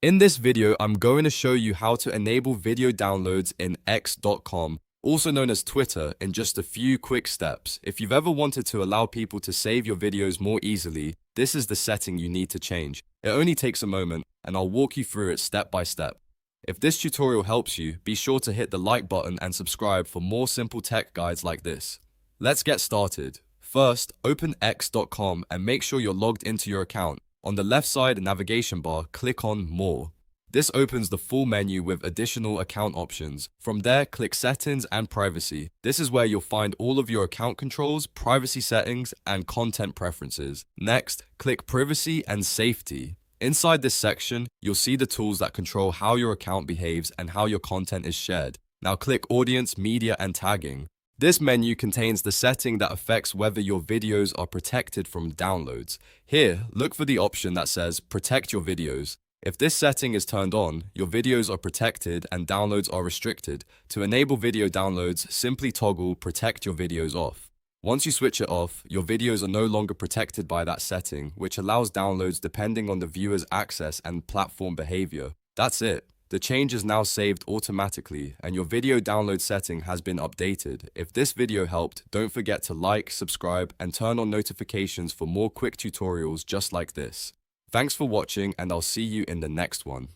In this video, I'm going to show you how to enable video downloads in x.com, also known as Twitter, in just a few quick steps. If you've ever wanted to allow people to save your videos more easily, this is the setting you need to change. It only takes a moment, and I'll walk you through it step by step. If this tutorial helps you, be sure to hit the like button and subscribe for more simple tech guides like this. Let's get started. First, open x.com and make sure you're logged into your account. On the left side navigation bar, click on More. This opens the full menu with additional account options. From there, click Settings and Privacy. This is where you'll find all of your account controls, privacy settings, and content preferences. Next, click Privacy and Safety. Inside this section, you'll see the tools that control how your account behaves and how your content is shared. Now click Audience, Media, and Tagging. This menu contains the setting that affects whether your videos are protected from downloads. Here, look for the option that says Protect your videos. If this setting is turned on, your videos are protected and downloads are restricted. To enable video downloads, simply toggle Protect your videos off. Once you switch it off, your videos are no longer protected by that setting, which allows downloads depending on the viewer's access and platform behavior. That's it. The change is now saved automatically, and your video download setting has been updated. If this video helped, don't forget to like, subscribe, and turn on notifications for more quick tutorials just like this. Thanks for watching, and I'll see you in the next one.